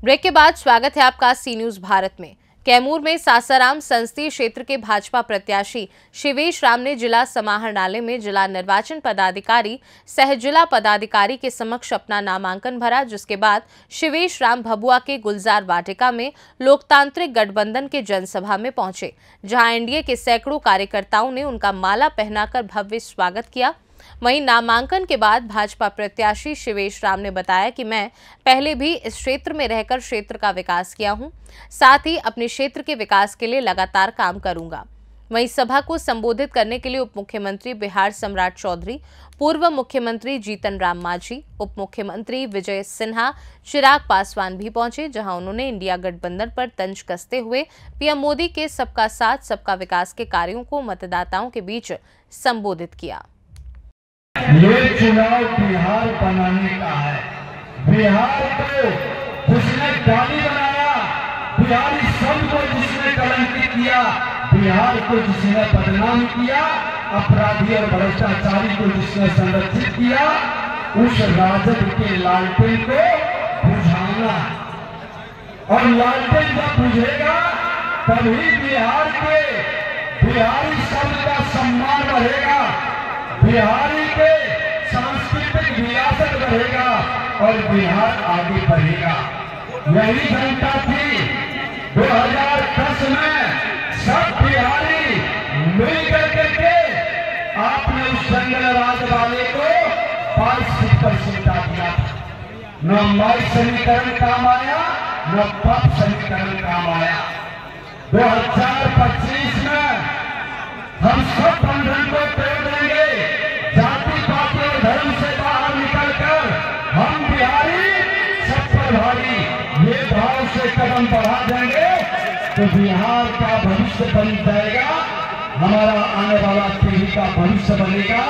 Break के बाद स्वागत है आपका सी न्यूज भारत में। कैमूर में सासाराम संसदीय क्षेत्र के भाजपा प्रत्याशी शिवेश राम ने जिला समाहरणालय में जिला निर्वाचन पदाधिकारी सह जिला पदाधिकारी के समक्ष अपना नामांकन भरा, जिसके बाद शिवेश राम भभुआ के गुलजार वाटिका में लोकतांत्रिक गठबंधन के जनसभा में पहुंचे, जहां एनडीए के सैकड़ों कार्यकर्ताओं ने उनका माला पहनाकर भव्य स्वागत किया। वहीं नामांकन के बाद भाजपा प्रत्याशी शिवेश राम ने बताया कि मैं पहले भी इस क्षेत्र में रहकर क्षेत्र का विकास किया हूं, साथ ही अपने क्षेत्र के विकास के लिए लगातार काम करूंगा। वहीं सभा को संबोधित करने के लिए उप मुख्यमंत्री बिहार सम्राट चौधरी, पूर्व मुख्यमंत्री जीतन राम मांझी, उप मुख्यमंत्री विजय सिन्हा, चिराग पासवान भी पहुंचे, जहां उन्होंने इंडिया गठबंधन पर तंज कसते हुए पीएम मोदी के सबका साथ सबका विकास के कार्यों को मतदाताओं के बीच संबोधित किया। ये चुनाव बिहार बनाने का है। बिहार को जिसने गाली बनाया, बिहारी सब को जिसने कलंकित किया, बिहार को जिसने बदनाम किया, अपराधी और भ्रष्टाचारी को जिसने संरक्षित किया, उस राजद के लालटेन को बुझाना। और लालटेन जब बुझेगा तभी बिहार के बिहारी शब्द का सम्मान बढ़ेगा, बिहारी के सांस्कृतिक विरासत बढ़ेगा और बिहार आगे बढ़ेगा। यही जनता थी 2010 में, सब बिहारी मिलकर के आपने उस जंगल राज वाले को 22 सीट पर सीटा दिया था। न माई समीकरण काम आया, न पद समीकरण काम आया। 2025 में हम सब बंधन को तोड़ देंगे, जाति पाति और धर्म से बाहर निकलकर हम बिहारी सब पर भारी ये भाव से कदम बढ़ा देंगे तो बिहार का भविष्य बन जाएगा, हमारा आने वाला पीढ़ी का भविष्य बनेगा।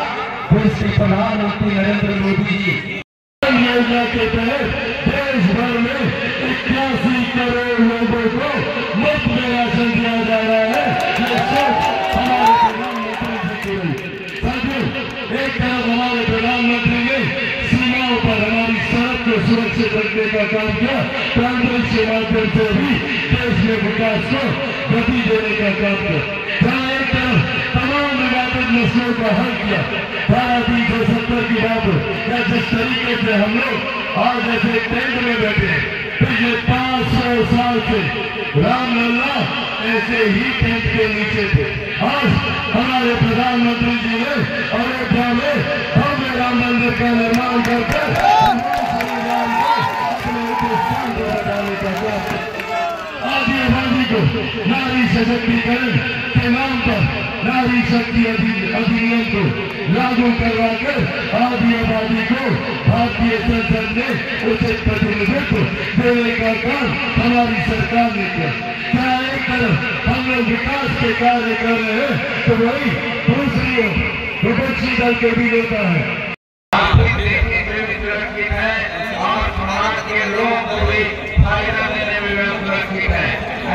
देश के प्रधानमंत्री नरेंद्र मोदी जी योजना के तहत देश भर में 81 करोड़ लोगों को मुफ्त में राशन दिया जा रहा है। एक तरफ हमारे प्रधानमंत्री ने सीमाओं पर हमारी सड़क को सुरक्षित रखने का काम किया, कांग्रेस के माध्यम से भी देश में विकास को गति देने का काम किया। जहाँ एक तरफ तमाम विवादित मसलों का हल किया, धारा 370 की बात हो या जिस तरीके से हम लोग आज ऐसे टेंट में बैठे पिछले 500 साल से रामलला ऐसे ही टेंट के नीचे थे। आज हमारे प्रधानमंत्री जी ने अयोध्या में भव्य राम मंदिर का निर्माण करके आदिवासी को नारी सशक्तिकरण के नाम पर नारी शक्ति अधिनियम को लागू करवा कर आदिवासी को भारतीय संसद में उचित प्रतिनिधित्व देने का काम हमारी सरकार ने किया। क्या एक तरफ हम लोग विकास के कार्य कर रहे हैं तो वही दूसरी ओर विपक्षी दल के भी नेता है और समाज के लोगों को भी फायदा देने में सुरक्षित है।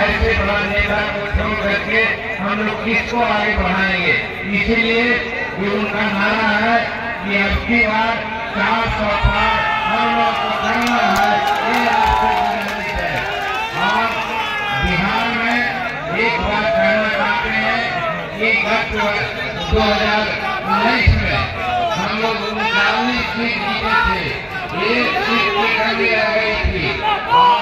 ऐसे बड़ा नेता को छोड़ करके हम लोग किसको आगे बढ़ाएंगे? इसीलिए उनका नारा है कि अब की बार 400 पार हम लोग को करना है। ये आपसे गुजारिश है। आप बिहार में एक बात कहना चाहते हैं कि गत 2019 में हम लोग 39 सीट जीते थे, एक सीट की कमी रह गई थी और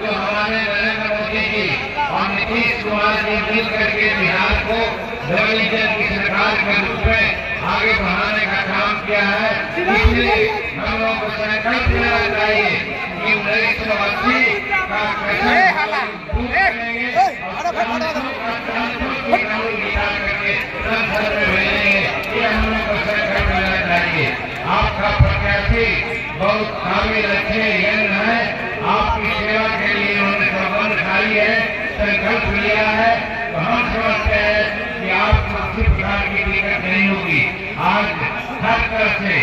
जो हमारे नरेंद्र मोदी जी और नीतीश कुमार जी मिल करके बिहार को डबल इंजन की सरकार के रूप में आगे बढ़ाने का काम किया है। इसलिए हम लोगों को संकल्प लेना चाहिए कि 1980 का आपका प्रत्याशी बहुत काबिल अच्छे यंग है, आपकी सेवा के लिए उन्होंने संबंध खाई है, संकल्प लिया है, तो हम समझते हैं कि आपको किसी प्रकार की दिक्कत नहीं होगी। आज हर तरह से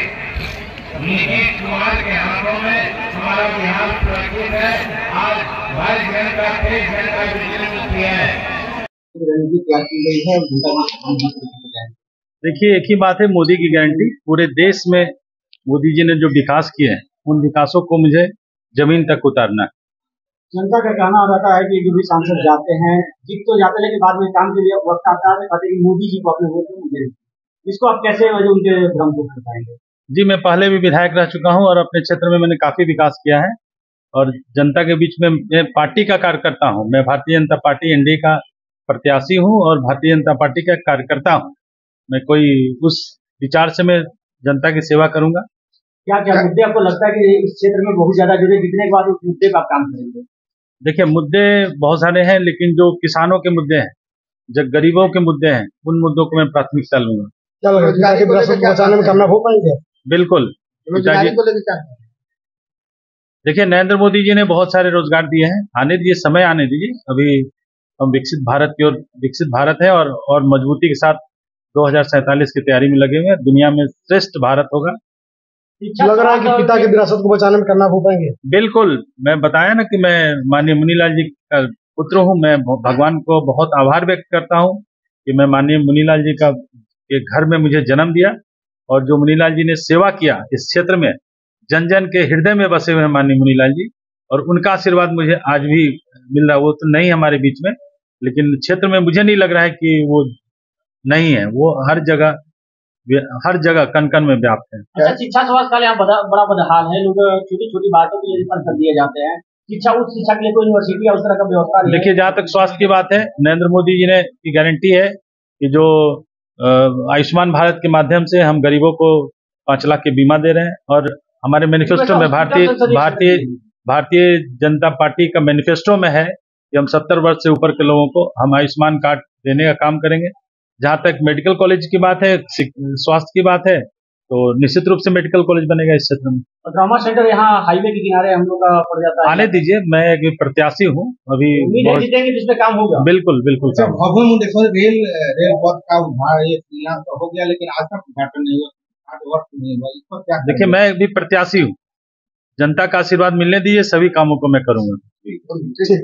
नीतीश कुमार के हाथों में हमारा बिहार सुरक्षित है। आज भारतीय जनता तेज जनता विजय किया है। देखिए, एक ही बात है, मोदी की गारंटी। पूरे देश में मोदी जी ने जो विकास किए हैं उन विकासों को मुझे जमीन तक उतारना है। जनता का कहना रहता है कि जो भी सांसद जाते हैं जीत तो जाते हैं, लेकिन बाद में काम के लिए वक्त आता है, कहते हैं कि मोदी जी को अपने वोट मुझे, इसको आप कैसे उनके भ्रम को कर पाएंगे? जी, मैं पहले भी विधायक रह चुका हूं और अपने क्षेत्र में मैंने काफी विकास किया है और जनता के बीच में मैं पार्टी का कार्यकर्ता हूं। मैं भारतीय जनता पार्टी एनडीए का प्रत्याशी हूं और भारतीय जनता पार्टी का कार्यकर्ता हूं। मैं कोई उस विचार से मैं जनता की सेवा करूंगा। क्या क्या मुद्दे आपको लगता है कि इस क्षेत्र में बहुत ज्यादा जुड़े, जितने के बाद उस मुद्दे पर आप काम करेंगे? देखिए, मुद्दे बहुत सारे हैं, लेकिन जो किसानों के मुद्दे हैं, जो गरीबों के मुद्दे हैं, उन मुद्दों को मैं प्राथमिकता लूंगा। क्या रोजगारी को लेकर बचाने में कामयाब हो पाएंगे? बिल्कुल। रोजगारी को लेकर क्या? देखिए, नरेंद्र मोदी जी ने बहुत सारे रोजगार दिए हैं, आने दीजिए, समय आने दीजिए। अभी हम विकसित भारत की ओर, विकसित भारत है और मजबूती के साथ 2047 की तैयारी में लगे हुए हैं। दुनिया में श्रेष्ठ भारत होगा। लग रहा है कि पिता की विरासत को बचाने में कामयाब हो पाएंगे? बिल्कुल। मैं बताया ना कि मैं माननीय मुनीलाल जी का पुत्र हूं। मैं भगवान को बहुत आभार व्यक्त करता हूं कि मैं माननीय मुनीलाल जी का के घर में मुझे जन्म दिया और जो मुनीलाल जी ने सेवा किया इस क्षेत्र में, जन जन के हृदय में बसे हुए हैं माननीय मुनीलाल जी, और उनका आशीर्वाद मुझे आज भी मिल रहा है। वो तो नहीं हमारे बीच में, लेकिन क्षेत्र में मुझे नहीं लग रहा है कि वो नहीं है। वो हर जगह कन कन में व्याप्त है। अच्छा, शिक्षा स्वास्थ्य का यहाँ बड़ा बदहाल है। लोग छोटी छोटी बातों के लिए रिफर कर दिए जाते हैं। शिक्षा, उच्च शिक्षा के लिए कोई यूनिवर्सिटी या उस तरह का व्यवस्था नहीं है। देखिए, जहाँ तक स्वास्थ्य की बात है, नरेंद्र मोदी जी ने की गारंटी है कि जो आयुष्मान भारत के माध्यम से हम गरीबों को 5 लाख के बीमा दे रहे हैं और हमारे मैनिफेस्टो में भारतीय जनता पार्टी का मैनिफेस्टो में है कि हम 70 वर्ष से ऊपर के लोगों को हम आयुष्मान कार्ड देने का काम करेंगे। जहां तक मेडिकल कॉलेज की बात है, स्वास्थ्य की बात है, तो निश्चित रूप से मेडिकल कॉलेज बनेगा इस क्षेत्र में। ट्रॉमा सेंटर यहाँ हाईवे के किनारे हम लोग का पड़ जाता है। आने दीजिए, मैं एक प्रत्याशी हूँ। अभी जीतेंगे जिसमें काम होगा। बिल्कुल बिल्कुल। देखो, रेल पथ का उद्घाटन तो हो गया, लेकिन आज तक उद्घाटन नहीं हुआ। देखिए, मैं भी प्रत्याशी हूँ। जनता का आशीर्वाद मिलने दीजिए, सभी कामों को मैं करूंगा।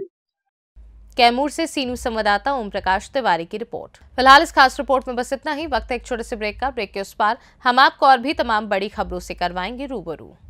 कैमूर से सी न्यूज संवाददाता ओम प्रकाश तिवारी की रिपोर्ट। फिलहाल इस खास रिपोर्ट में बस इतना ही। वक्त है एक छोटे से ब्रेक का। ब्रेक के उस पार हम आपको और भी तमाम बड़ी खबरों से करवाएंगे रूबरू।